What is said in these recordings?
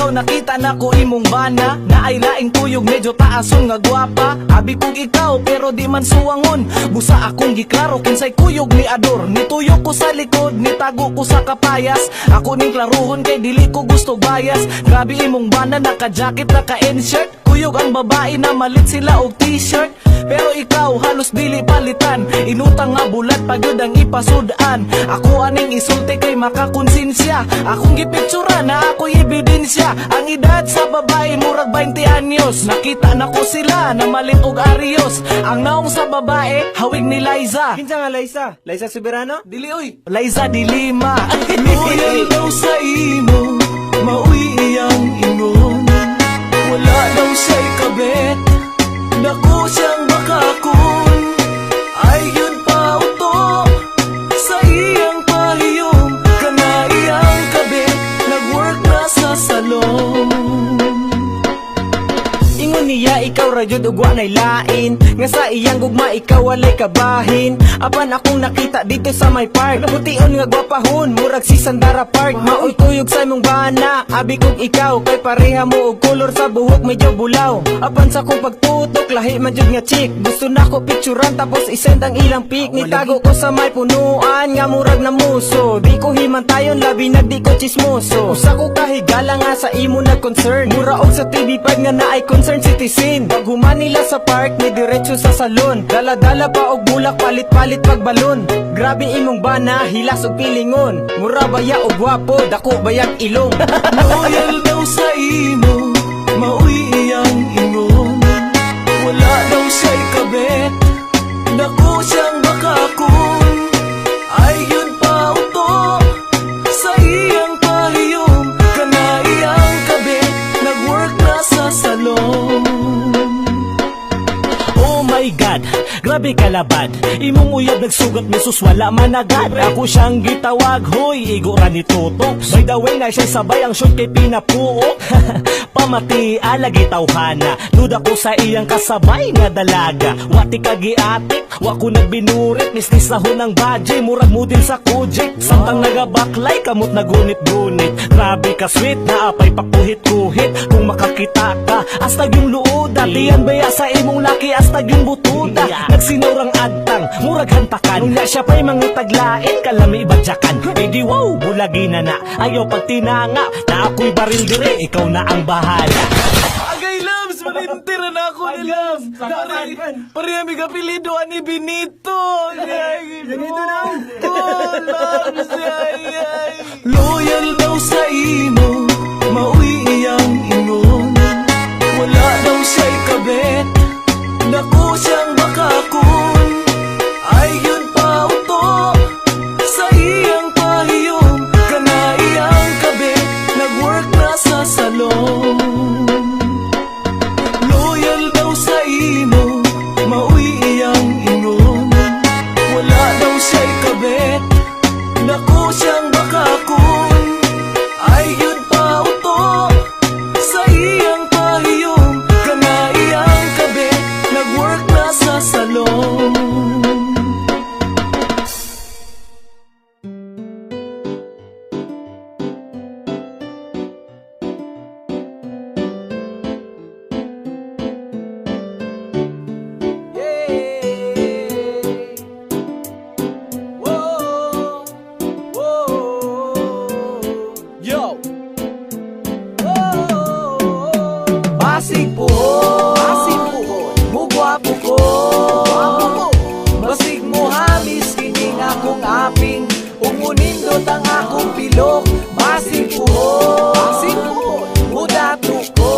Pero nakita na ko imong bana na ay laing tuyog medyo taason nga gwapa. Abi kong ikaw pero di man suwangon. Busa akong giklaro kinsay kuyog ni ador. Nituyok ko sa likod, nitago ko sa kapayas. Ako ning klaruhon kay dili ko gusto bias. Grabe imong bana naka-jacket, naka-inshirt. Kuyog ang babae na malit sila og t-shirt. Pero ikaw halos dili palitan. Inutang nga bulat pagod ang ipasudan. Ako aning isulti kay makakonsensya. Akong gipictura na ako'y ebidensya. Ang edad sa babae murag 20 anyos. Nakita na ko sila na malit og arios. Ang naong sa babae hawig ni Liza. Kinsa nga Liza? Liza Soberano? Dili oy, Liza di Lima. Loyal daw sa imo, mauwi iyang ingon. Wala daw siya'y kabet, dako siyang makakon. Ay yun pa uto, sa iyang paliyong. Kana iyang kabet, nag-work na sa salon. Ingon niya ikaw rajud ug wa nay lain. Nga sa iyang gugma ikaw walay kabahin. Apan akong nakita dito sa may park. Nabution nga gwapahon, murag si Sandara Park. Maoy tuyog sa imong bana, abi kog ikaw. Kay pareha mo og kolor sa buhok medyo bulaw. Apan sa kong pagtutok, lahi man jud nga chick. Gusto na ko picturean tapos isend ang ilang pic. Nitago ko sa may punuan, nga murag na muso. Di ko himantayon, labi na di ko chismoso. Usa ko kahigala nga sa imo na concern. Mura og sa TV5 nga naay concern citizen. Pag human nila sa park, may diretso sa salon. Dala-dala pa og bulak, palit-palit pag balon. Grabe imong bana, hilas og pilingon. Mura baya og gwapo, dako bayag ilong. Loyal daw sa imo, mauwi iyang ingon. Wala daw siya'y kabet, dako siyang makakon. Ay yun pa uto, sa iyang paliyong. Kana iyang kabet, nag-work na sa salon. Oh my God, grabe kalabad. Imong uyab nagsugat mesus wala man agad. Ako siyang gitawag, hoy, igo ra ni Tutok. By the way na siya sabay ang short kay pinapuok. Pamati alagi tawhana, nuda ko sa iyang kasabay nga dalaga. Wati kagiatik, wa ko nagbinurit. Mistis na ho ng badge, murag mo din sa kujik. Samtang nagabaklay, kamot nagunit-gunit. Grabe ka sweet, naapay pakuhit-kuhit. Kung makakita ka, astag yung luoda. Tiyan baya sa imong laki, astag yung butuda. Nagsinurang adtang, murag hantakan. Nung na siya pa'y mangitaglain, kalami badyakan. Eh di wow, bulagi na na, ayaw pagtinanga. Na ako'y baril dire, ikaw na ang bahala. Agay loves, manintira na ako ni loves. Parehami ka pilido ani Benito. Benito na. Oh, loves, ay. Loyal daw sa imo, mauwi iyang ingon. Wala daw siya'y kabet, dako siyang makakon. Ay yun pa uto, sa iyang paliyong. Kana iyang kabet, nag-work na sa salon. Loyal daw sa imo, mauwi iyang ingon. Wala daw siya'y kabet, dako siyang makakon. Ay yun pa uto, sa iyang paliyong. Kana iyang kabet, nag-work na sa salon. Yo! Basig puhon, mugwapo ko. Basig mo hamis, kining akong aping. Umunindot ang akong pilok. Basig puhon, mudato ko.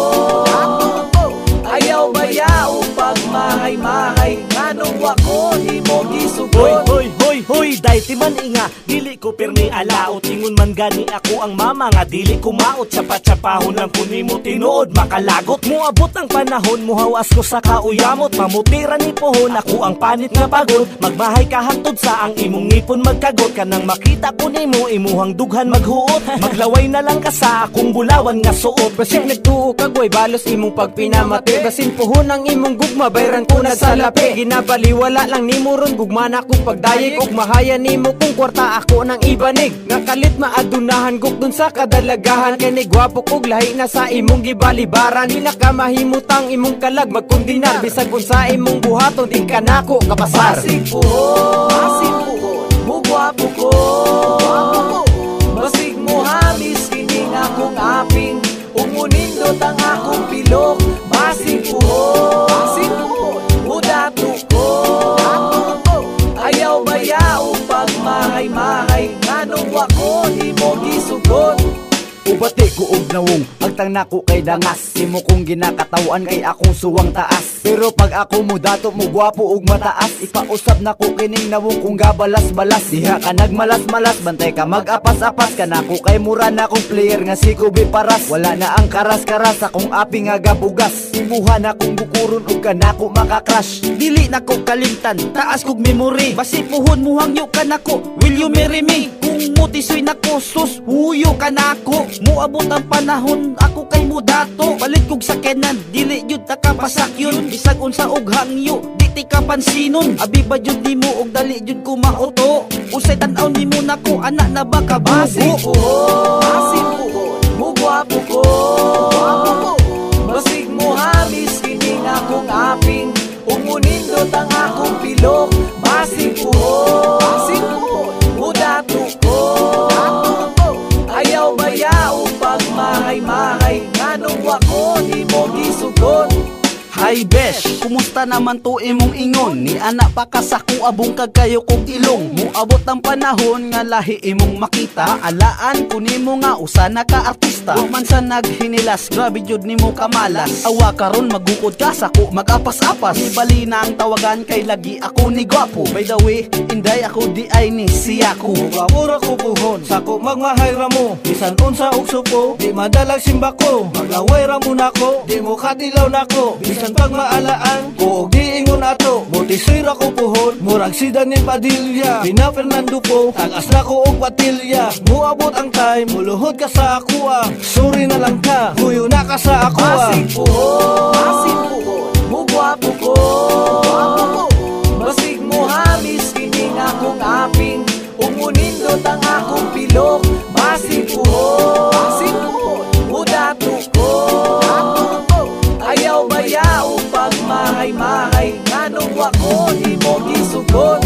Ayaw bayaw pagmahay-mahay. Nganong wako ni mo gisugot. Hoy, dayti man inga, dili ko pirmi alaot. Ingon man gani ako ang mama nga dili kumaot. Tsapa-tsapahon lang ko nimo tinuod makalagot. Muabot ang panahon, muhawas ko sa kauyamot. Mamutira ni pohon, ako ang panit nga pagod. Magmahay ka hantod sa ang imong ngipon magkagot. Kanang makita ko nimo, imuhang dughan maghuot. Maglaway na lang ka sa akong bulawan nga suot. Basin nagtuo kagway, balos imong pagpinamati. Basin pohon ang imong gugma, bayran ko na sa lapi. Ginabaliwala lang nimo ron, gugma na kong pagdayig. Ug mahaya nimo kung kwarta ako ng ibanig. manig nga kalit maadunahan guk dun sa kadalagahan. Kay ni gwapo kog lahi na sa imong gibalibaran. Di na ka mahimutang imong kalag magkundinar. Bisag unsa imong buhaton di ka nako kapasar. Basig puhon, mugwapo ko. Basig mo hamis kini nga kong aping. Umunindot ang akong pilok. Basig puhon, mudato ko. Ayaw bayaw pagmahay-mahay. Nganong wako di mo gisugot. Ubati ko og nawong agtang nako kay dangas. Imo kong ginakatawan kay akong suwang taas. Pero pag ako mo dato mo gwapo og mataas. Ipausab nako kining nawong kong gabalas-balas. Diha ka nagmalas-malas, bantay ka mag-apas-apas. Kanako kay mura na kong player nga si Kobe Paras. Wala na ang karas-karas akong api nga gabugas. Imuha na kong bukuron og kanako makakrush. Dili nako kalimtan, taas kog memory. Basi puhon mo hangyo kanako, will you marry me? Kung mutisoy nako sus, huyo kanako. Muabot ang panahon, ako kay mudato. Balit kog sakenan, dili yun takapasak yun. Bisag unsa og hangyo, di ti kapansinon. Abi ba yun di mo og dali yun ko mauto. Usay tanaw ni mo nako, anak na ba kabugo? Basig puhon, mugwapo ko. Basig mo hamis kini nga kong aping. Umunindot ang akong pilok. Basig puhon, mudato ko. Ayaw bayaw pagmahay-mahay. Nganong wako di mo gisugot. Hi besh, kumusta naman to imong ingon? Ni anak pa kasako abong kagayo kog ilong. Muabot ang panahon nga lahi imong makita. Alaan ko nimo nga usa na ka artista. Wa man sa naghinilas, grabe jud nimo kamalas. Awa karon magukod ka sako mag-apas-apas. Ibali na ang tawagan kay lagi ako ni gwapo. By the way, inday ako di ay ni siya ko. Mura ko puhon, sako magmahay ramo. Bisan unsa og suko, di madalag simba ko. Maglaway ramo nako, di mo katilaw nako. Bisan pag maalaan, ko og di ingon ato. Motisoy ra ko puhon, murag si Daniel Padilla. Pina Fernando po, tagas na ko og patilya. Muabot ang time, muluhod ka sa akuha. Sorry na lang ka, huyo na ka sa akuha. Basig puhon, mugwapo ko. Basig mo hamis kini nga kong aping. Umunindot ang akong pilok. Basig puhon, mudato ko. Ayaw bayaw pagmahay-mahay. Nganong wako di mo gisugot.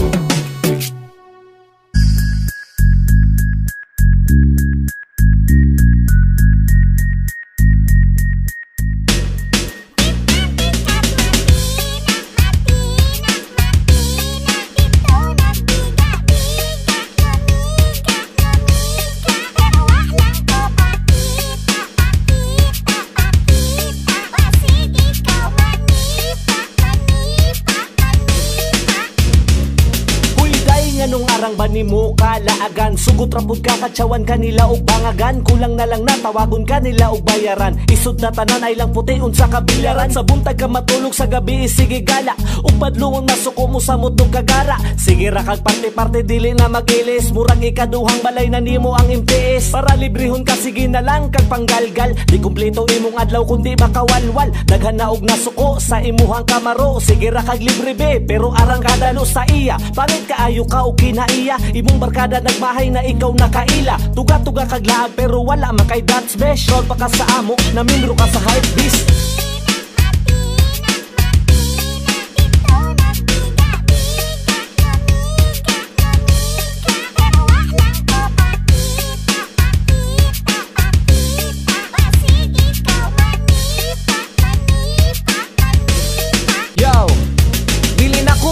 Nung arang ba ni mo kalaagan, sugot rapod ka katsawan kanila og bangagan. Kulang na lang na tawagon kanila og bayaran. Isod na tanan ay lang puti unsa kabilyaran. Sa buntag ka matulog sa gabi sige gala. Ug padlungon nasuko mo sa mutong kagara. Sige ra kag parte-parte dili na magilis. Murag ikaduhang balay na nimo ang MTS. Para librehon ka sige na lang kag panggalgal. Di kumpleto imong adlaw kundi makawalwal. Daghan na og nasuko sa imuhang kamaro. Sige ra kag libre be, pero arang kadalo sa iya. Pangit kaayo ka og kinaiya. Imong barkada nagmahay na ikaw nakaila. Tuga-tuga kag laag pero wala man kay dance besh. Roll pa ka sa amo, namimro ka sa hype beast.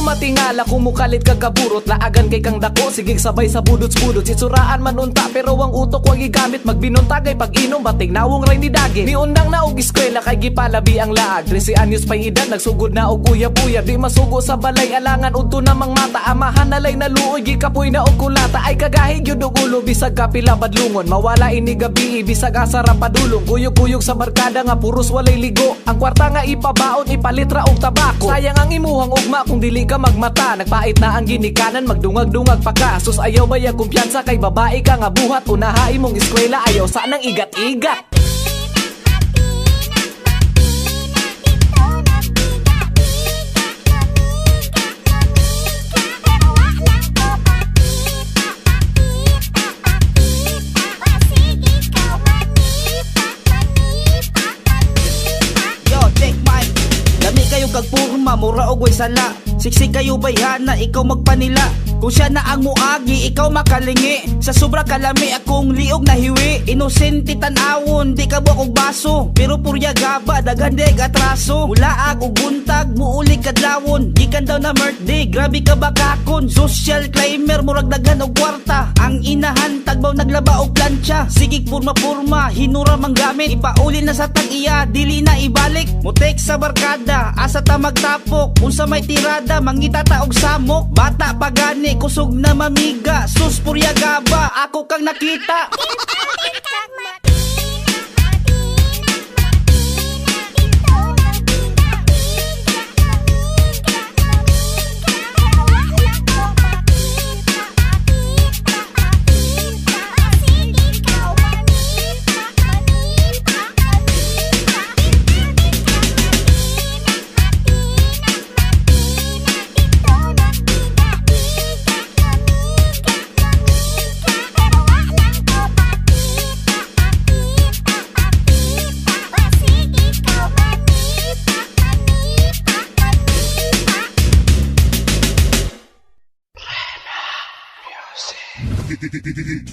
Matingala kumukalit kagaburot. Laagan kay kang dako, sigig sabay sa budots-budots. Itsuraan man unta pero ang utok wag igamit. Magbinuntagay pag inom bating nawong ray ni dagi. Ni undang na og eskwela kay gipalabi ang laag. 13 anyos pay edad nagsugod na og uyab-uyab. Di masugo sa balay alangan udto namang mata. Amahan nalay naluoy gikapoy na og kulata. Ay kagahi gyud og ulo bisag kapila badlungon. Mawala ini gabi bisag asa ra padulong. Kuyog-kuyog sa barkada nga puros walay ligo. Ang kwarta nga ipabaon ipalit ra og tabako. Sayang ang imuhang ugma kung dili ka magmata. Nagpait na ang ginikanan, magdungag-dungag pa ka. Sus ayaw ba yung kumpiyansa kay babae ka nga buhat. Unahay mong eskwela, ayaw sanang igat-igat. kag purma, mura og way sala. Siksi kayo bayhana, ikaw magpanila. Kung siya na ang muagi, ikaw makalingi. Sa sobra kalami, akong liog na hiwi. Inosente tanawon, di ka buwak og baso. Pero purya gaba, dagandig atraso. Mulaag og buntag, muuli kadlawon. Gikan daw na birthday, grabe ka bakakon. Social climber, murag dagan og kwarta. Ang inahan, tagbaw naglaba og plancha. Sigig purma-purma, hinura mang gamit. Ipauli na sa tag-iya, dili na ibalik. Mutek sa barkada, asa ta magtapok. Unsa may tirada, mangita ta og samok. Bata pagani, kusog na mamiga. Sus purya gaba, ako kang nakita.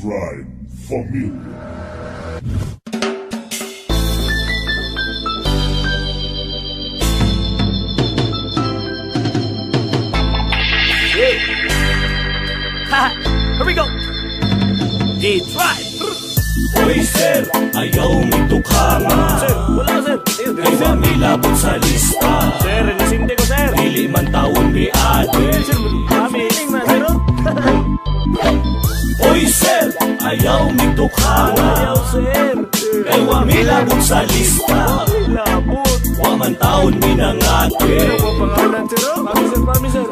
Drive Familia. Here we go! D-Drive! Hoy sir, ayaw mitukhangan. Sir, wala sir. Ay mamilabot sa lista. Sir, inisinde ko sir. Dili man taon mi ate. Sir, mamiling man sir. Hoy sir, ayaw mitukhangan. Ayaw sir. Ay mamilabot sa lista. Mamilabot. Waman taon mi nangate. Pangalan sir. Mami sir.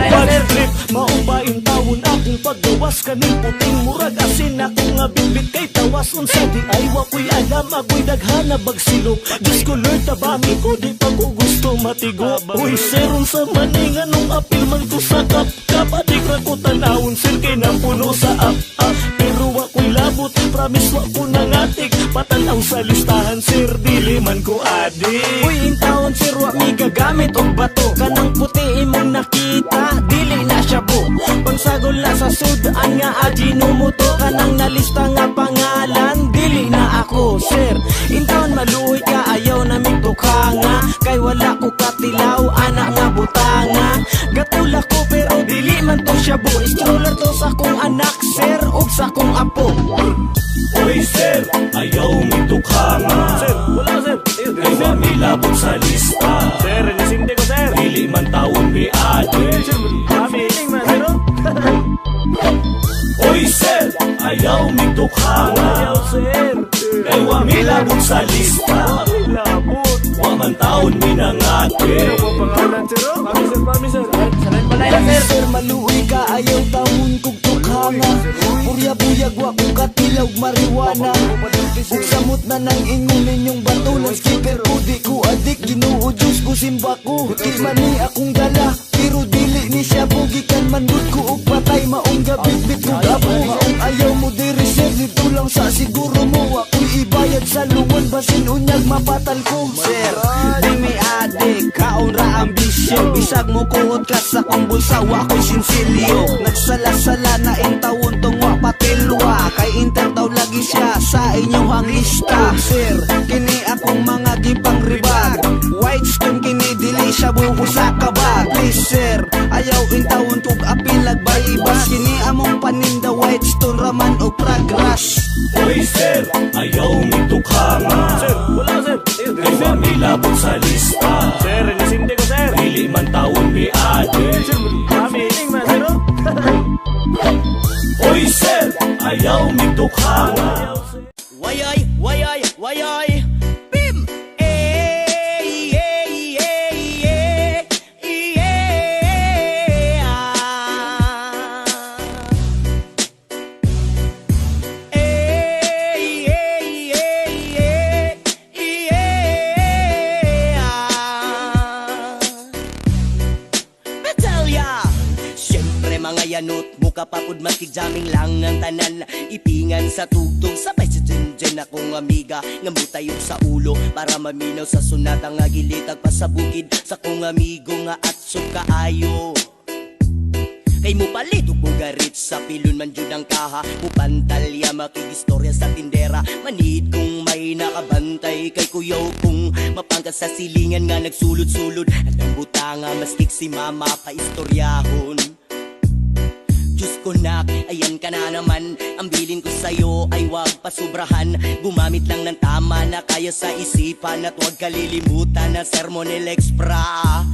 Bad trip, maubaing tawon akong paggawas kaning puting murag asin akong nga bitbit kay tawas unsa di ay wakoy alam ako'y daghana bagsilok. Diyos ko Lord tabami ko di pa ko gusto matigo. Uy sir unsa maning anong apil man ko sa kap adik ra ko tanawon sir kay napuno sa up pero wakoy labot promise wa ko nangatik patanaw sa listahan sir dili man ko adik. Uy intawon sir wa mi gagamit og bato kanang puti imong nakita dili na siya po pangsagol na sa sudan nga ajinomoto kanang nalista nga pangalan dili na ako sir intawon maluoy ka ayaw na migtukhanga kay wala ko katilaw anak nga butanga gatula ko pero dili man to siya bo stroller to sa kong anak sir ug sa kong apo. Hoy sir, ayaw mitukhangan. Sir, wala sir. Ay mamilabot sa lista. Sir, inisinde ko sir. Dili man taon mi ate. Sir, mamiling man sir. Hoy sir, ayaw mitukhangan. Ayaw sir. Ay mamilabot sa lista. Mamilabot. Waman taon mi nangate. Pangalan sir. Mami sir. Sanay malaya sir. Sir, maluoy ka ayaw taon kog tukhanga purya-buyag wa kong katilaw mariwana ug samot na nang ingon ninyong batulan skipper ko di ko adik Ginoo Diyos ko simba ko di man ni akong dala pero dili ni siya bugikan manud ko og patay maong gabit-bit ko gabo maong ayaw mo diri sir dito lang sa siguro mo ako'y ibayad sa lungon basin unyag mapatal ko Sir, di mi adik, kaon ra ambisyon. Bisag mo kuot ka sa kong bulsa, wa ko'y sinsilyo. Nagsala-sala na intawon tong wa patilwa. Kay inter daw lagi siya sa inyong hanglista. Sir, kini akong mga gipang ribag. White stone kini dili siya buko sa kabag. Please sir, ayaw intawon kog apilag baibas. Kini among paninda white stone raman o progress. Hoy sir, ayaw mitukhangan. Sir, wala sir. Ay mamilabot sa lista. Sir, inisinde ko sir. Dili man taon mi ate. Sir, mamiling man sir. Hoy sir, ayaw mitukhangan. Wayay, wayay, wayay. Bim! Eh, eh, eh, eh, eh, ah. Eh, eh, eh, eh, ah. Betelya! Siyempre mga yanot, kapapod maski jamming lang ang tanan. Ipingan sa tugtog sabay si Jenjen akong amiga nga mutayog sa ulo para maminaw sa sunata nga gilitag pa sa bukid sa kong amigo nga atsog kaayo. Kay mo palito ko garit sa pilon man jud ang kaha mo pantalya makigistorya sa tindera manid kung may nakabantay kay kuyaw kung mapangkat sa silingan nga nagsulod-sulod at ang butanga maskik si mama pa istoryahon. Diyos ko nak, ayan ka na naman. Ang bilin ko sa'yo ay wag pasubrahan. Gumamit lang ng tama na kaya sa isipan at wag kalilimutan na sermon ni Lex Pra.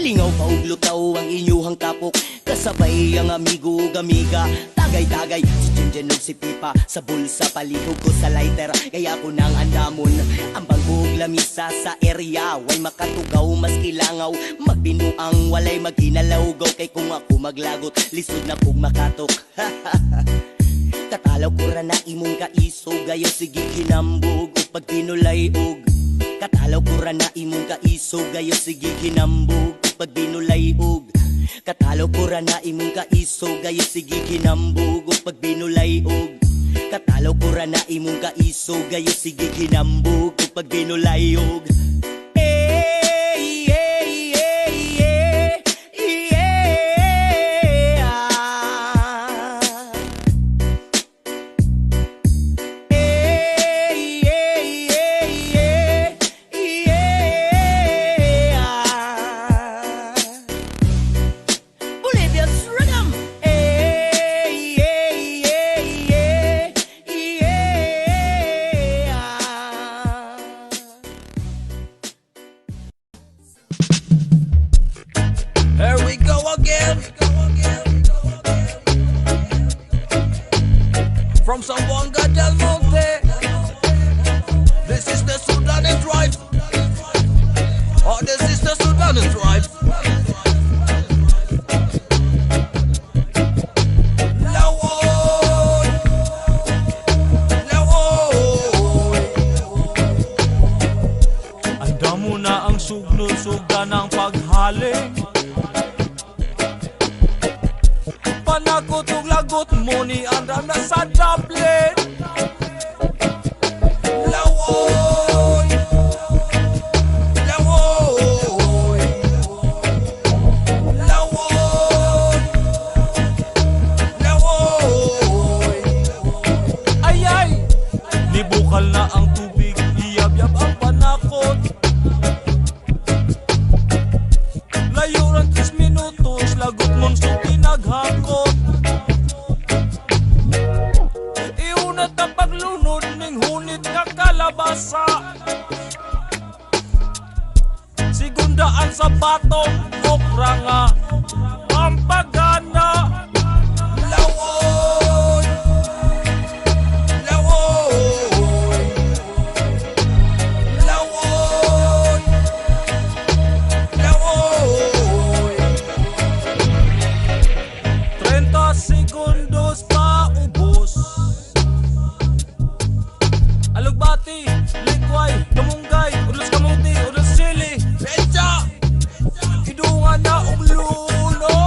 Lingaw pa ug lutaw ang inyuhang tapok kasabay ang amigo ug amiga tagay-tagay si Jenjen ug si Pipa sa bulsa palihog ko sa lighter kaya ko nang andamon ang bangog lamisa sa area way makatugaw mas kilangaw magbinuang walay magkinalawgaw kay kung ako maglagot lisod na kog makatok. Katalaw ko ra na imong kaiso gayo sige kinambog ug pag pinulay og katalaw ko ra na imong kaiso gayo sige kinambog pag binulay og katalaw ko ra na imong kaiso gayo sige kinambog ug pag binulay og katalaw ko ra na imong kaiso gayo sige kinambog ug pag binulay og Here we go again. From Zamboanga del Monte. This is the Sudanese tribe. Oh, this is the Sudanese tribe. Lawoy, lawoy. Anda mo na ang sugno-sugda ng paghaling. Panakot ug lagot mo ni andam na sa Dublin. Lawoy, lawoy, lawoy, lawoy. Ay ay, nibukal na ang tubig, iyab-yab ang panakot. Layo ng 3 minutos, lagot mong suki naghakot. Iunat ang paglunod ning hunit nga kalabasa. Sigundaan sa batong okra nga pampagana. Lawoy, lawoy, lawoy, lawoy. 30 segundos pa ubos. Alugbati, likway, kamunggay, udlos kamuti, udlos sili. Pecha, Idungan na og luno.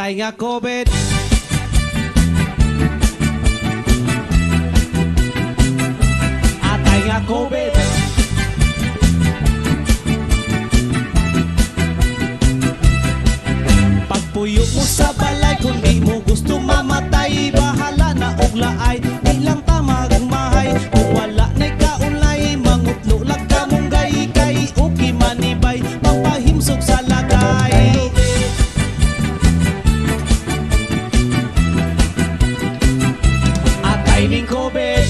Atay nga COVID. Atay nga COVID. Pagpuyo mo sa balay, kung di mo gusto mamatay, bahala na og laay, di lang tama magmahay. Kung wala na'y kaulay, mangutlo lang ka mong gay, kay uki manibay, mapahimsog sa lagay. Atay ning COVID.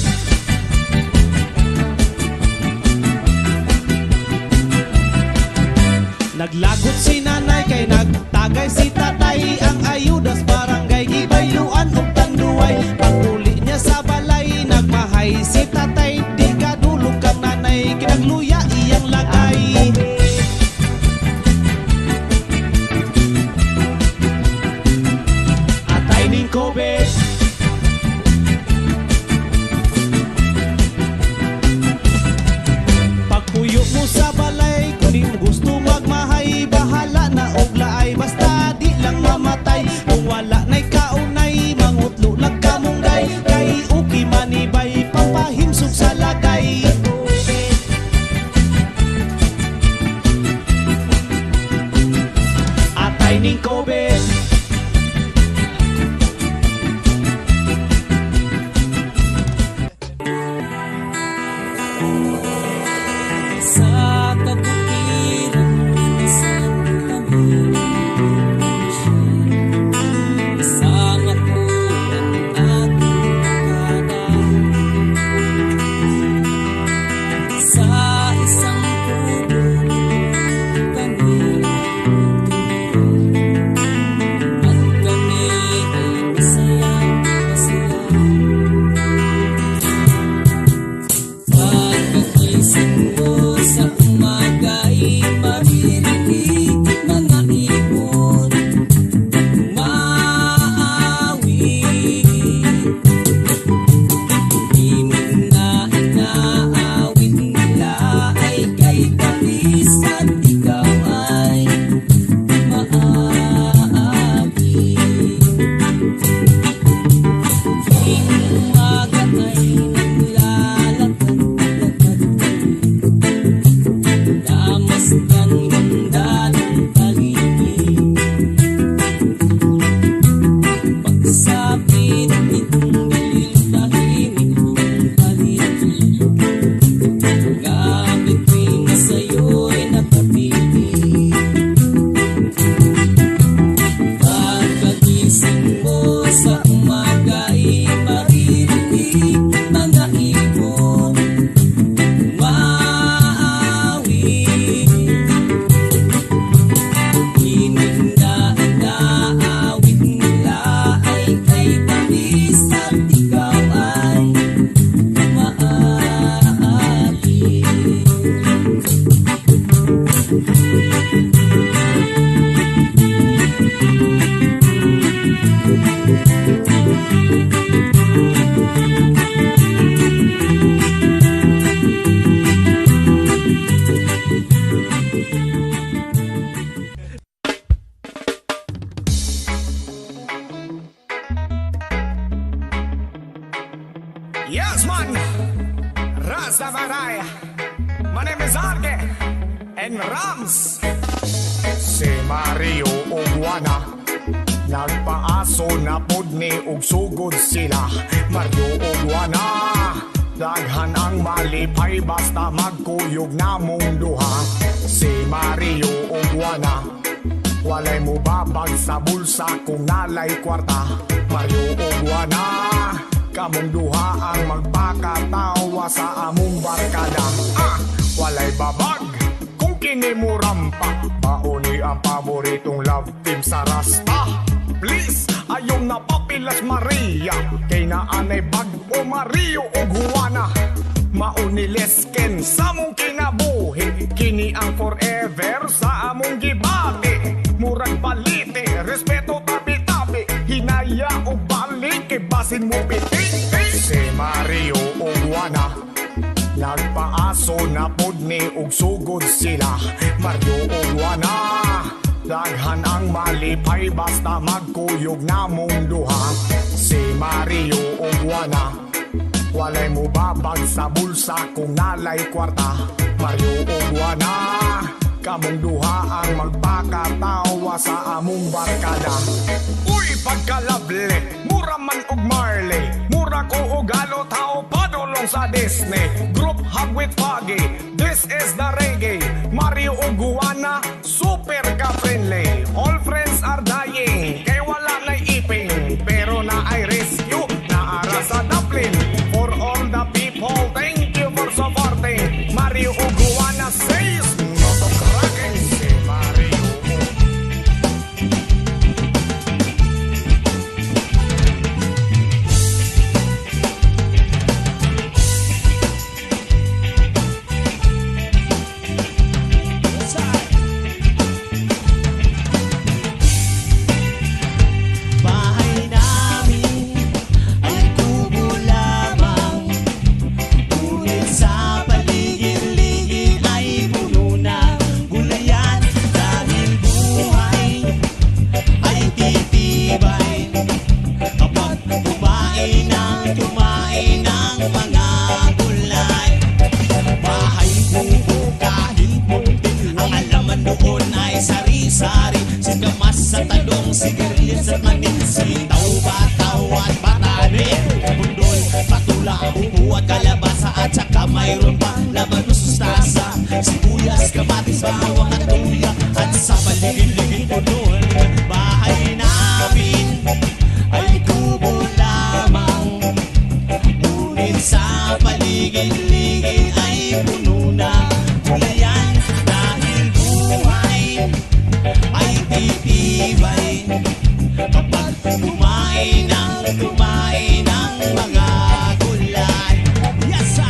Naglagot si nanay kay nagtagay si tatay, ang ayudas barangay gibayluan og tanduay. Paguli niya sa balay, nagmahay si tatay, di kadulog kang nanay, kinagluya iyang lagay. Atay ning COVID. Pagpuyo mo sa balay, kung di mo gusto magmahay, bahala na og laay, basta di lang mamatay. Kung wala na'y kaunay, mangutlo lang ka mong gay, kay uki manibay, pampahimsog sa lagay. Atay ning COVID. Sa kabutiran sa kami isang ako ang ating nakada sa isang puno kami at kami ay masayang masaya. Pagkagising mo sa umaga ay maririnig mga ibon umaawit. Himig na inaawit nila ay kay Paris at ikaw ay maaabi. Tuwing umaga ay naglalakad-lakad damaskan ganda ng paligid. Pagsapit nitong dilim tahimik ng paligid, gamit ko'y masa'yo'y nakapitig. Pagkagising mo sa umaga ay maririnig mga ibon umaawit. Himig na inaawit nila ay kay Paris at ikaw ay maaali. Yes, man. Rastafari. My name is Arge and Rams. Si Mario Oguana nagpaaso na pod ni og sugod sila. Mario Oguana, daghan ang malipay basta magkuyog na mong duha. Si Mario Oguana, walay mo babag sa bulsa kung nalay kwarta. Mario Oguana, kamong duha ang magpakatawa sa among barkada. Walay babag kung kini mo rampa, mauni ang paboritong love team sa Rasta. Please, ayaw na papilas Maria, kay naanay bag o Mario o Juana. Mauni lesken sa mong kinabuhi, kini ang forever sa among gibati. Murag balite, respeto tabi-tabi, hinaya o balik, kay basin mo piti. Si Mario o Juana nagpaaso na pod ni og sugod sila. Mario o Juana, Daghan ang malipay basta magkuyog na mong duha. Si Mario ug Juana, walay mo babag sa bulsa kung nalay kwarta. Mario ug Juana, kamong duha ang magpakatawa sa among barkada. Uy, pagkalable, mura man og Marley, mura ko og alo tao padulong sa Disney. Group hug with Foggy, this is the reggae. Mario ug Juana, super ka-friendly. All friends are dying, kay wala na'y iping. Pero na ay rescue, naara sa Dublin. For all the people, thank you for supporting. Mario ug Juana says, no to cracking. Si Mario Bahay namin ay kubo lamang, ngunit sa paligid-ligid ay puno ng gulayan. Dahil buhay ay titibay kapag kumain ng mga gulay. Bahay kubo kahit munti, ang alaman doon ay sari-sari. Singkamas sa talong, sigarilyas at mani, sitaw, bataw at batani, bundol, patula, upo at kalabasa, at saka mayroon pa labanos, mustasa, sibuyas, kamatis, bawang at luya, at sa paligid-ligid po doon. Bahay namin ay kubo lamang, ngunit sa paligid-ligid ay puno ng gulayan. Dahil buhay ay titibay kapag kumain ng mga gulay. Yes, I.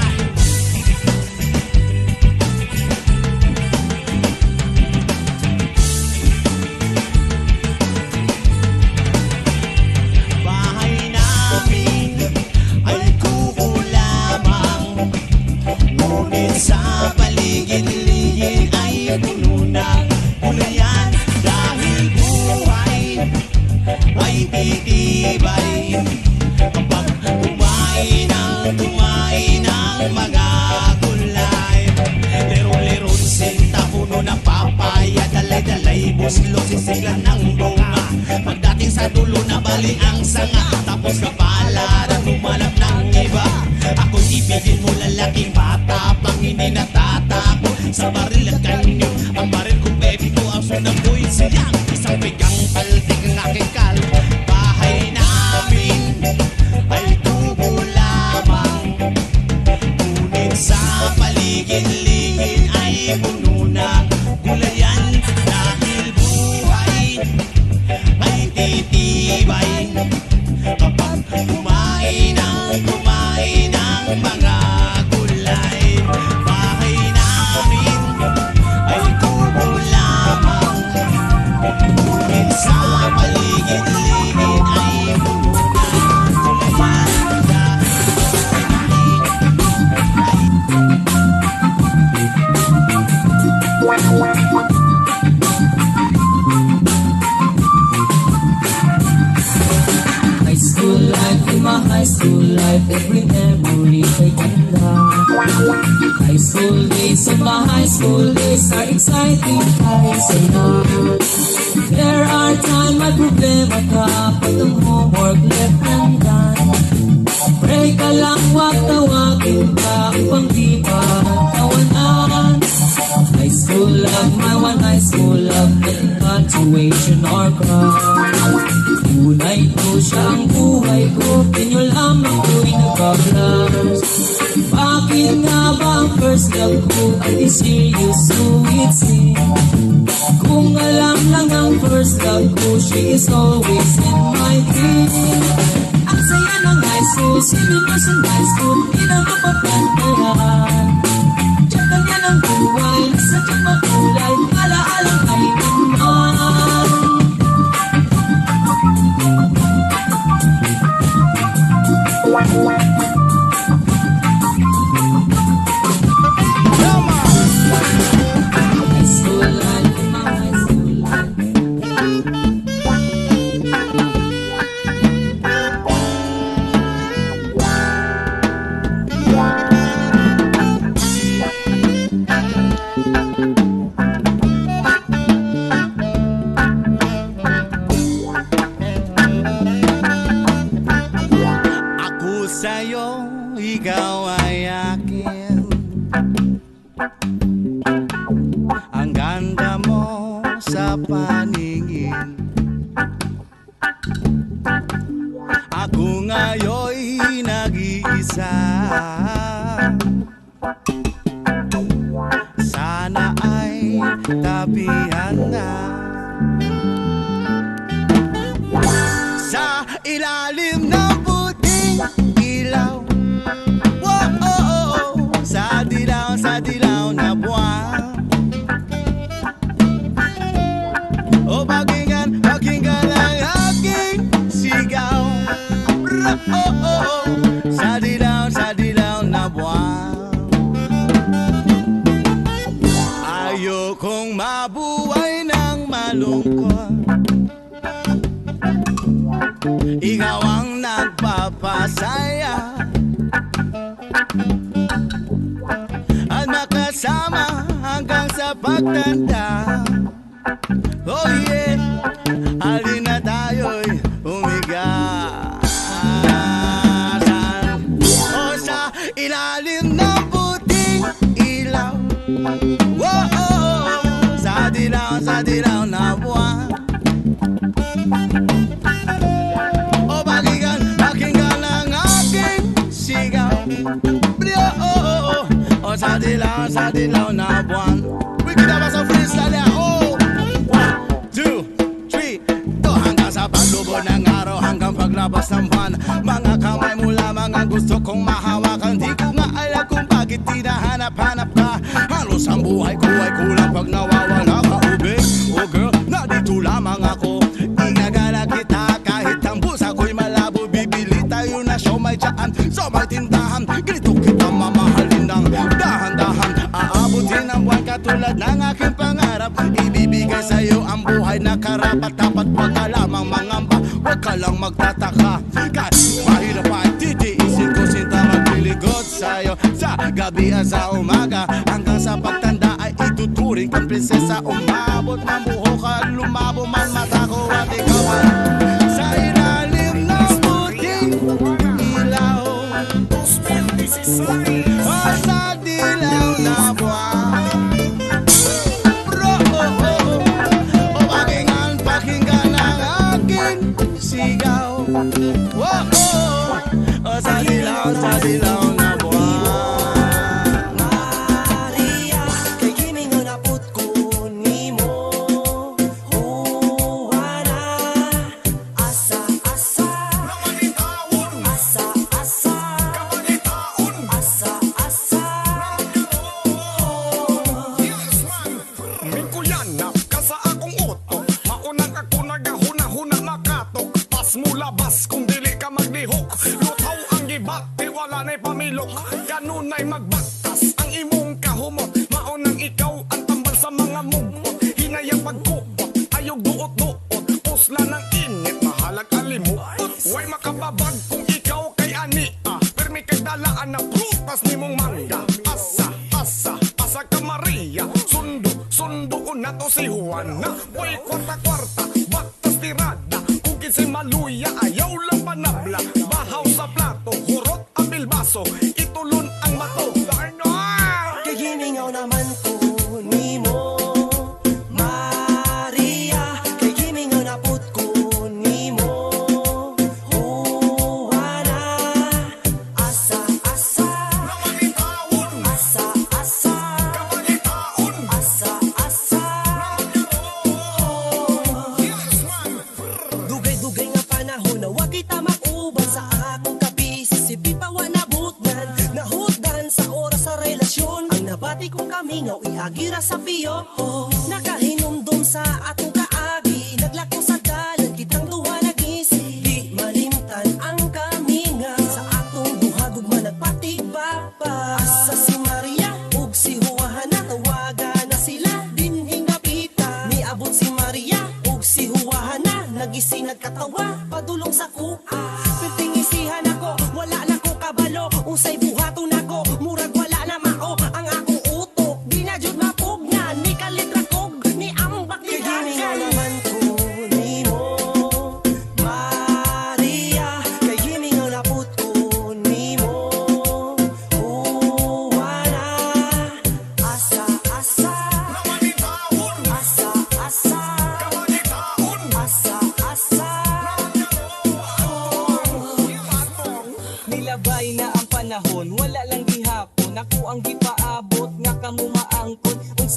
Bahay namin ay kubo lamang, ngunit sa paligid-ligid ay puno ng gulayan. Dahil buhay ay titibay kapag kumain ng mga gulay. Lero-leron, sinta, puno ng papaya, dalay-dalay, buslo, sisiglan ng bunga. Pagdating sa dulo na bali ang sanga, tapos kapalaran humanap ng iba. Ako'y ibigin mo lalaking bata pang hindi natatakot sa baril at kanyo. Ang baril ko, baby ko, ang sunang ko'y siyang isang bigang paltik ng aking kal. Bahay namin ay tubo lamang, ngunit sa paligid-ligid ay puno ng gulayan. Dahil buhay ay titibay kapag kumain ng mga gulay. Bahay namin ay kubo lamang, ngunit sa paligid-ligid ay puno ng gulayan. High school life, in my high school life, every memory ay ganda. High school days of my high school days are exciting, I say na. There are times may problema ka, pag ang homework left undone. Pray ka lang, wag tawagin ka, upang di pa tawanan. High school love, my one high school love, infatuation or crush. Tunay ko siya ang buhay ko, pinyo lamang ko'y nagpa-flash. Bakit nga ba ang first love ko ay serious, sweet sin? Kung alam lang ang first love ko, she is always in my dream. Ang saya ng high school, simulation high school, di na mapapantayan. Diyan kanya ng buhay, sadyang makulay, alaalang ay naman. High school life, my high school life. Ang ganda mo sa paningin, ako ngayon'y nag-iisa. Sana ay tabihan na sa ilalim ng puting ilaw. Whoa, sa dilaw na buwan. O pakinggan ang aking sigaw. Sa dilaw na buwan. Ayokong mabuhay ng malungkot, ikaw ang nagpapasaya at makasama hanggang sa pagtanda. Oh yeah, halina tayo'y humiga o sa ilalim ng puting ilaw. Whoa, sa dilaw na buwan. O pakinggan ang aking sigaw. O sa dilaw na buwan. We can have some freestyle there. Oh, 1, 2, 3, to hanggang sa paglubog ng araw, hanggang paglabas ng buwan. Mga kamay mo lamang ang gusto kong mahawakan. Di ko nga alam kung bakit tinahanap-hanap ka. Halos ang buhay ko ay kulang pag nawawala ka, ubig. Oh girl, nandito lamang ako. Inagala kita kahit ang busa ko'y malabo. Bibili tayo na siomay dyan sa may tindahan. Ganito kita mamahalin ng dahan-dahan. Aabutin ang buwan katulad ng aking pangarap. Ibibigay sa'yo ang buhay na karapat-dapat. Wag ka lamang mangamba, wag ka lang magtataka. Kahit mahirap ay titiisin ko, sinta magliligod sa'yo sa gabi at sa umaga. Hanggang sa pagtanda ay ituturing kang prinsesa. Umabot ng buhok at lumabo man mata ko at ikaw ay sa ilalim ng puting ilaw. O sa dilaw na buwan. O pakinggan ang aking sigaw. O sa dilaw na buwan. Maria, kay gimingon na put ko nimo. Juana, asa asa. Asa asa. Asa asa. Mikuyanap ka sa akong utok, maunang ako nagahuna-huna makatok. Pas mo labas kung dili ka maglihok, lutaw ang gibat, di wala na'y pamilok. Ganun ay magbaktas ang imong kahumot, maunang ikaw ang tambal sa mga mugbot. Hinayang pagkupot, ayog duot-duot, usla ng init, mahalag alimot. Way makababag kung ikaw kay ani, permi kay dalaan na prutas ni mong mangga. Asa, asa, asa ka Maria, sundo ko na to si Juana. Way kwarta-kwarta, baktas tirada, kukid si Maluya, ayaw lang panabla. Bahaw sa plato, hurot ang bilbaso, itulon ang mato. Kay gimingaw naman ko nimo. Maria, kay gimingaw na put ko nimo. Juana, asa asa. Asa asa. Asa asa. Dugay-dugay nga panahon na wag kita mag-uban sa akong kabisi. Si Pipawa na butgan, nahutdan sa oras sa relasyon. Ang nabati kong kamingaw, iagira sa piyo. Nakahinumdum sa atong kaagi, naglako sa dalan, kitang duha nag-isi. Di malimtan ang kamingaw, sa atong duhagog managpatigbaba. Asa si Maria, ug si Juana, tawagan na sila, dinhing napita. Niabot si Maria, ug si Juana, nagising nagkatawa, padulong sa kuha. Pipingisihan ako, wala na ko kabalo, usay buhaton ako, murag wala na mao. Ang akong utok, di na jud mapugnan, ni kalitra kog, ni ambak ni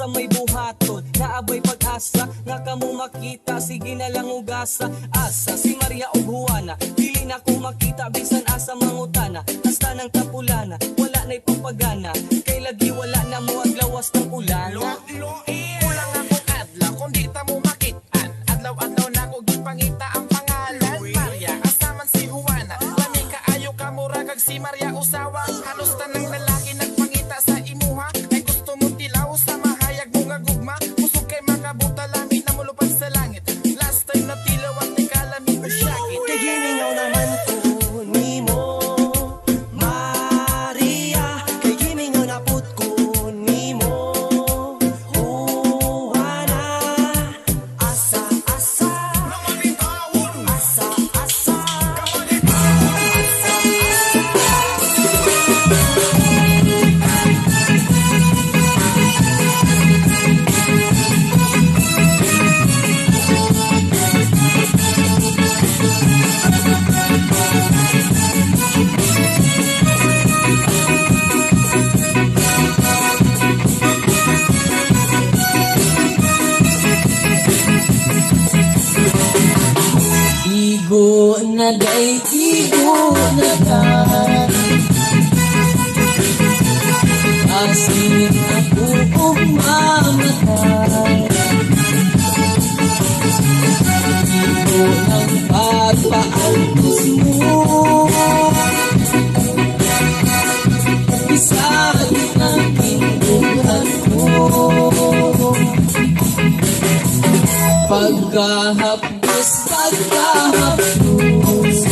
sa may buhaton, naabay pag-asa nga kamo makita, sige na lang ugasa. Asa si Maria o Juana, dili na ko makita bisan asa mangutana. Hasta ng tapulana, wala na'y pampagana, kay lagi wala na mo aglawas ng ulan. Kulang ako adlaw, kung di ta mo makitaan. Adlaw-adlaw na ko gipangita ang pangalan. Maria, asaman si Juana. Lami kaayo ka mura kag si Maria usawa. Halos tanang lalaki nagpangita sa imuha. Ay gusto mo tilaw sa mahayag mo nga gugma. Kusog kay makabuta lami na mulupad sa langit. Last time na tilaw at ikalami ko syakit. Kay giningaw naman ko nimo, Maria. Kay giningaw na put ko nimo, Juana. Asa, asa, asa, asa. Igo na day, igo na day. Asin ako mamatay. Igo ng pagpaaltos mo. Isagit ng tinduhan ko. Pagkahapdos, pagkahapdos,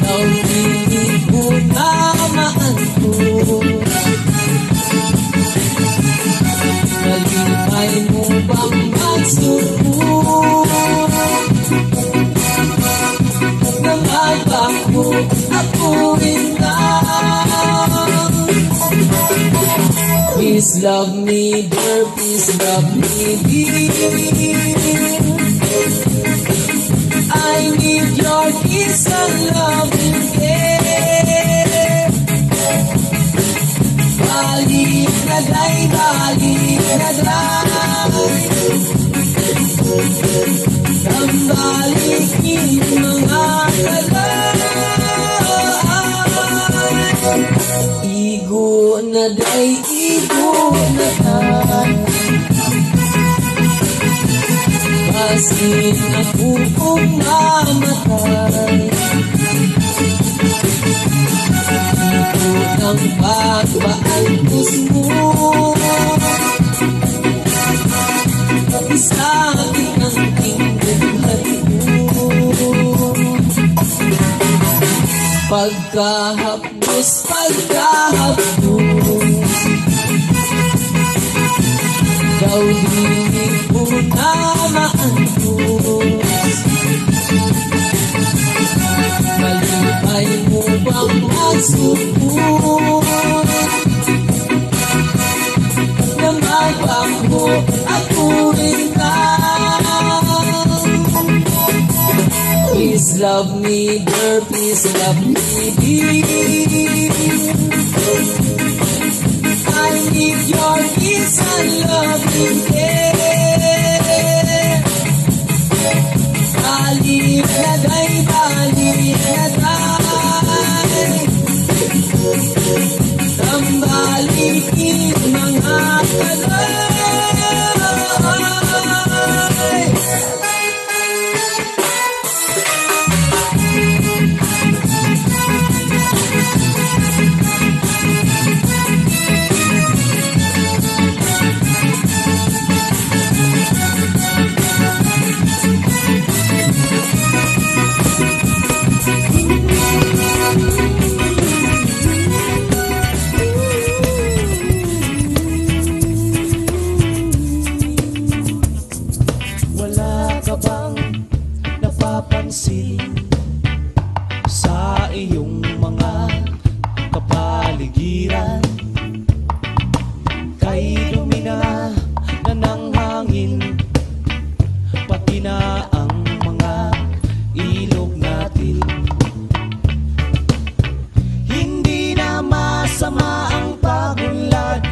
daw hindi ko na maantos. Nalipay mo bang magsuko? Nangagako ako rin lang. Please love me, dear, please love me, dear. I need your kiss and loving care. Balik na day, balik na day. Nambalikin mga kalay. Igo na day, igo na day. Basin ako kung mamatay. Igo ng pagpaaltos mo. Isakit ng tingduhan ko. Pagkahapdos, pagkahapdos, daw hindi ko na maantos. Malipay mo bang magsuko? Na magpako ako rin lang. Please love me, dear, please love me, dear. I need your kiss and loving care. Balik na day, balik na day. Tambalikin mga kalay. Wala ka bang napapansin sa iyong mga kapaligiran? Kay dumi na ng hangin, pati na ang mga ilog natin. Hindi na masama ang pagunlad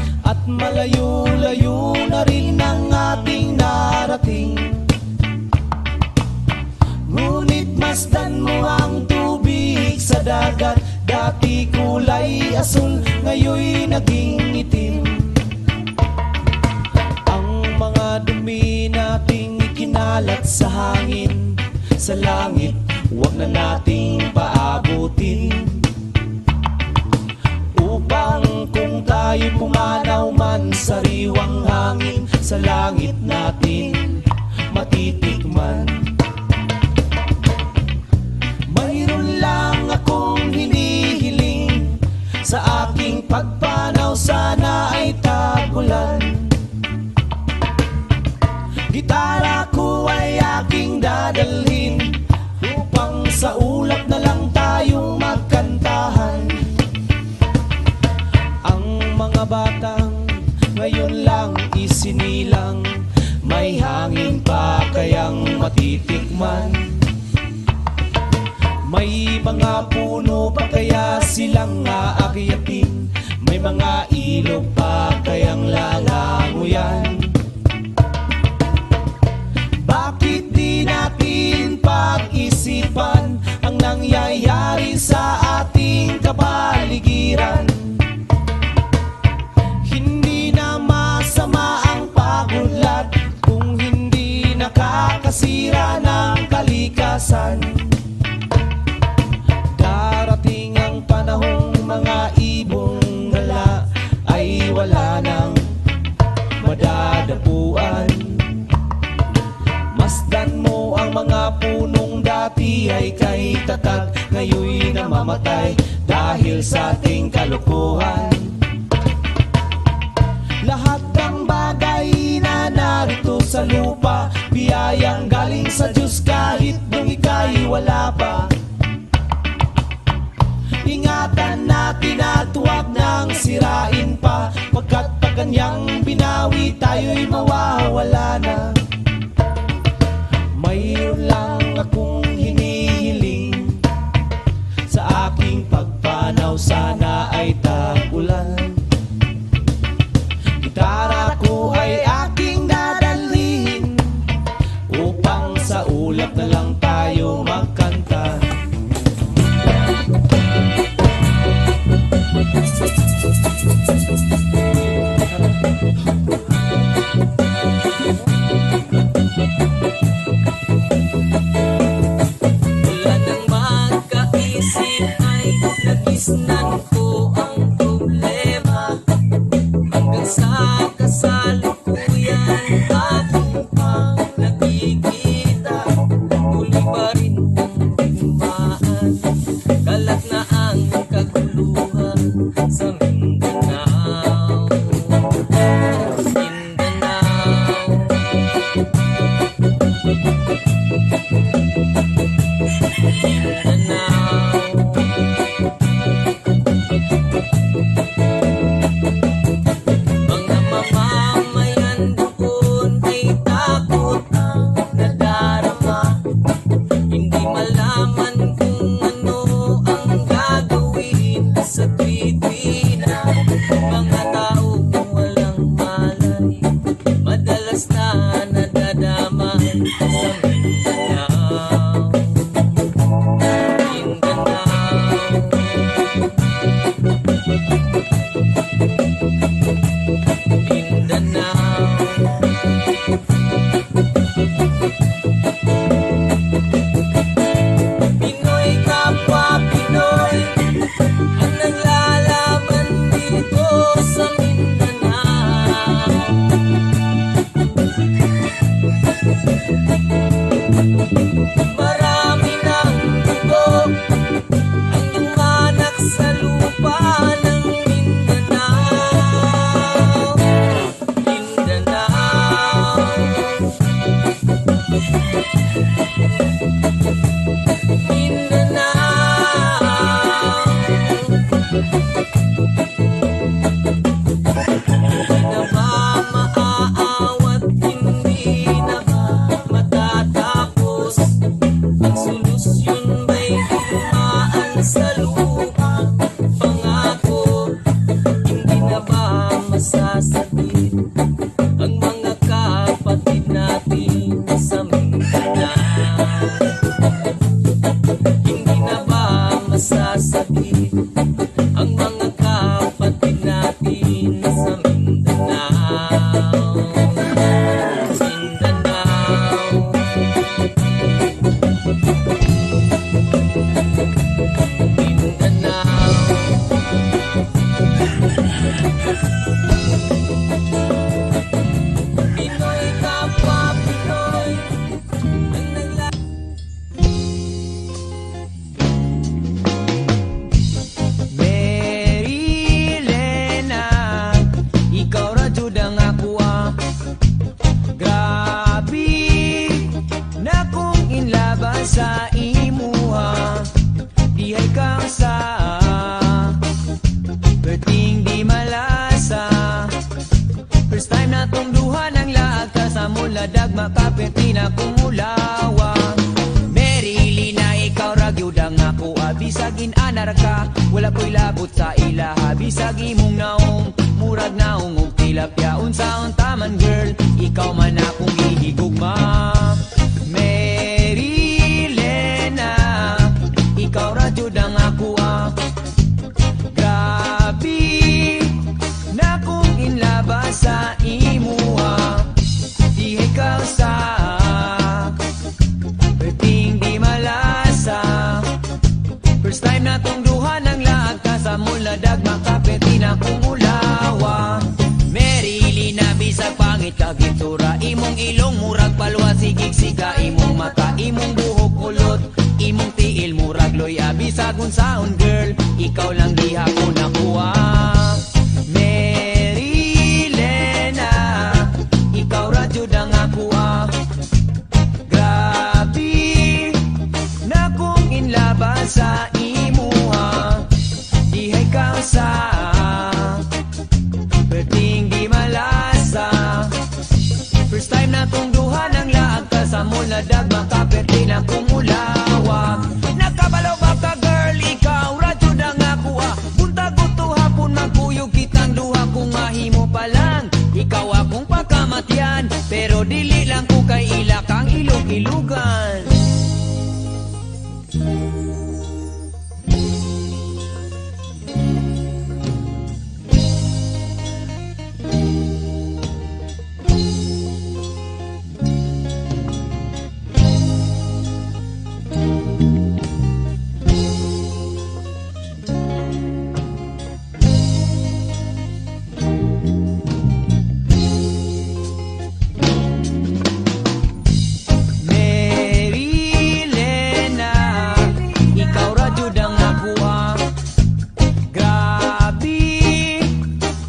malayo-layo na rin ang ating narating. Ngunit masdan mo ang tubig sa dagat. Dati kulay asul, ngayoy naging itim. Ang mga dumi nating ikinalat sa hangin, sa langit, huwag na nating paabutin. Upang kung tayo'y pumanaw man, sariwang hangin sa langit natin matitikman. Mayroon lang akong hinihiling, sa aking pagpanaw sana ay tagulan. Gitara ko ay aking dadalhin, upang sa ulap na lang tayong magkantahan. Ang mga batang ngayon lang isinilang, may hangin pa kayang matitikman. May mga puno pa kaya silang aakyatin, may mga ilog pa kayang lalanguyan. Bakit di natin pag-isipan ang nangyayari sa ating kapaligiran? Hindi na masama ang pagudlat kung hindi nakakasira ng kalikasan. Darating ang panahong mga ibong gala ay wala nang madadapuan. Masdan mo ang mga punong dati ay kay tatag, ngayoy namamatay dahil sa ating kalokohan. Lahat ng bagay na narito sa lupa, biyayang galing sa Diyos kahit nung ika'y wala pa. Ingatan natin at huwag nang sirain pa, pagkat pag kanyang binawi tayo'y mawawala na. Mayroon lang akong hinihiling, sa aking pagpanaw sana ay tagulan. Gitara ko ay aking dadalhin, upang sa ulap na lang tayo magkanta. Wala nang magkaisip ay nagisnan ko ang problema. Hanggang sa kasalukuyan ating pang nakikita, tuloy pa rin ang digmaan. Kalat na ang kaguluhan sa Mindanao. Mga mamamayan doon ay takot ang nadarama. Hindi malaman kung ano ang gagawin sa tuwid-tuwina. Mga taong walang malay, madalas na nadadama sa Mindanao. Pinoy kapwa Pinoy ang naglalaban dito sa Mindanao. Marami ng dugo ang dumanak sa lupa ng Mindanao. Hindi na ba maaawat, hindi na ba matatapos? Ang solusyon ba'y dumaan sa lupa? Pangako, hindi na ba masasakit ang mga kapatid natin sa Mindanao? Hindi na ba masasakit ang mga kapatid natin sa Mindanao? Pinoy kapwa Pinoy ang Marilena, ikaw ra jud ang ako grabe na kung inlaban sa imuha. Dihay kang sa perting di malasa. First time na tong duha ng laag ka sa muladag makapiti na kumulawa. Marilena, ikaw ra gyud ang ako bisagin anar ka, wala ko'y labot sa ilaha. Bisag imong naong, murag naong og tilapia. Unsaon taman girl, ikaw man akong ihigugma. Marilena, ikaw ra jud ang ako grabe na kung inlaba sa imuha. Dihay ka sa perting di malasa. First time na tong duha ng laag ka sa muladag makapiti na kumulawa. Marilena, bisag pangit ka gintura, imong ilong murag palwa sigig siga, imong mata imong buhok kulot, imong tiil murag loya. Bisag unsaon girl, ikaw lang diha ko nakuha. Marilena, ikaw ra jud ang ako grabe na kung inlaban sa imuha. Dihay kang sa perting di malasa. First time na tong duha ng laag ka sa muladag makapiti na kumulawa. Nakabalaw ba ka girl, ikaw ra jud ang ako buntag uto hapon magkuyog kitang duha kung mahimo pa lang. Ikaw akong pagkamatyan, pero dili lang ko kay ila kang ilog-ilugan. Marilena, ikaw ra jud ang ako grabe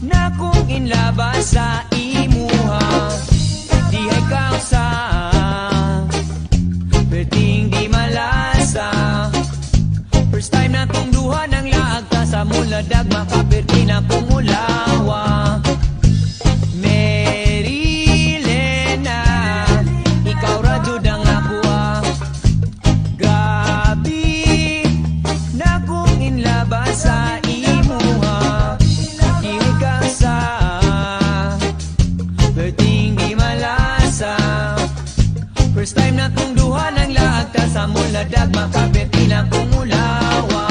na kung inlaban sa imuha. Dihay kang sa perting di malasa. First time na tong duha ng laag ka sa muladag makapiti na kumulawa. Marilena, ikaw ra jud ang ako grabe na kung inlaban sa imuha. Dihay ka sa perting di malasa. First time na tong duha ng laag ka sa muladag makapiti na kumulawa.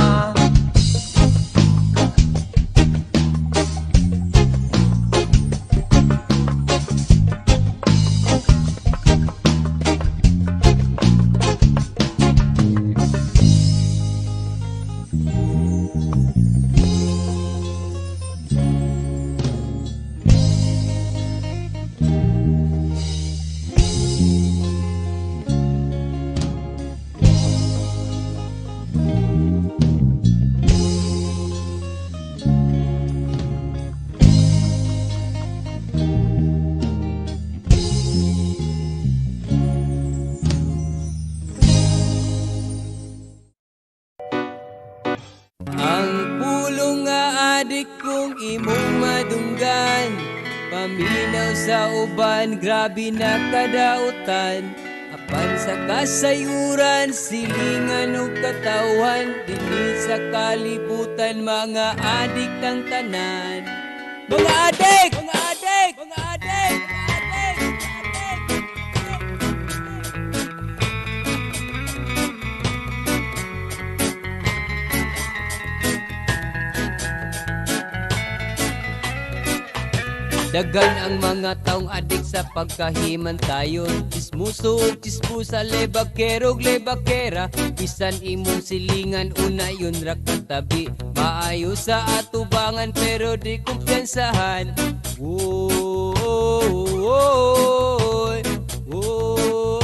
adik kong imong madunggan, paminaw sa uban, grabe na kadautan. Apan sa kasayuran, silingan o katawan, dinhi sa kalibutan, mga adik ng tanan. Mga adik! Mga adik! Mga adik! Mga adik! Dagan ang mga taong adik sa pagkahimantayon. Chismuso ug chispusa, lebakero ug lebakera. Bisan imong silingan, una yun ra katabi. Maayo sa atubangan pero di kumpiyansahan. Woy, woy, woy.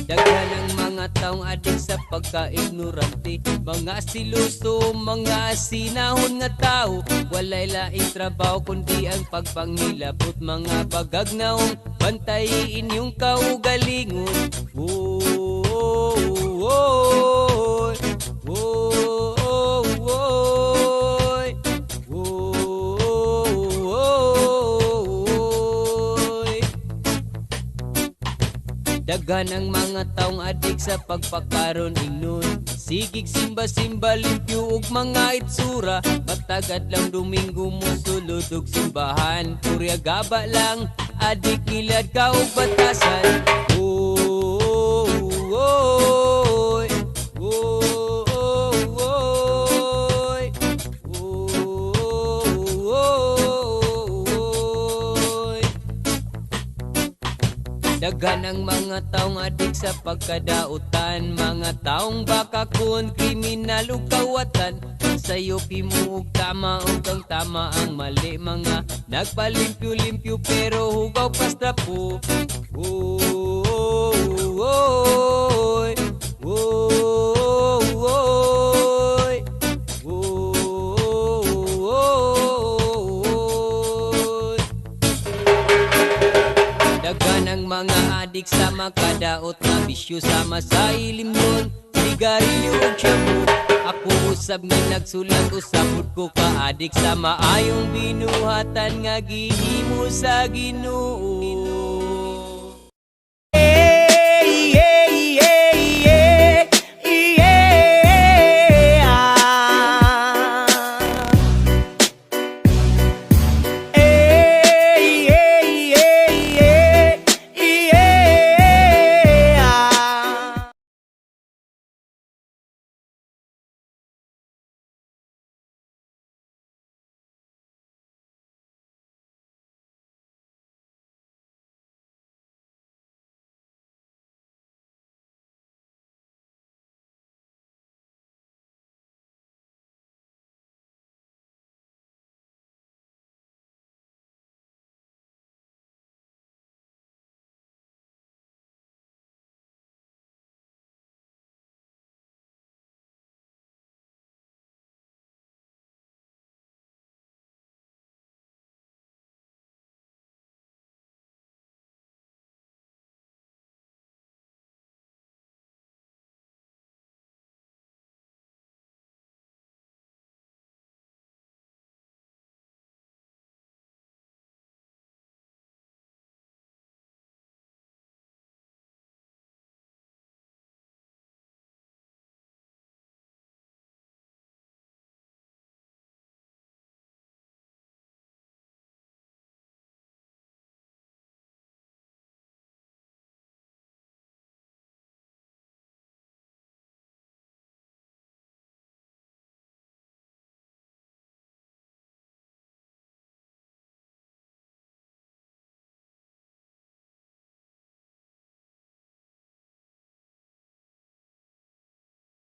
Daghan ang mga taong adik sa pagka-ignorante. Mga siluso, mga sinahon nga tao. Walay laing trabaho kundi ang pagpangilabot. Mga bagagnaong bantayin yung kaugalingon. Woy, woy, woy, woy. Daghan ang mga taong adik sa pagpakaron ingnon. Sigig simba-simba, limpyo ug mga itsura. Matagad lang Domingo mo sulod ug simbahan. Purya gaba lang, adik ngilad ka ug batasan. Woy, woy, woy, woy. Daghan ang mga taong adik sa pagkadautan. Mga taong bakakon, kriminal ug kawatan. Sa'yo pimuog tama ug ang tama ang mali. Mga nagpalimpyo-limpyo pero hugaw pasta po. Woy, woy, woy, woy. Daghan ang mga adik sa makadaot na bisyo. Sama sa ilimnon, sigarilyo ug shampoo. Ako usab nga nagsulat, usabod ko ka adik sa maayong binuhatan nga gihimo sa Ginoo.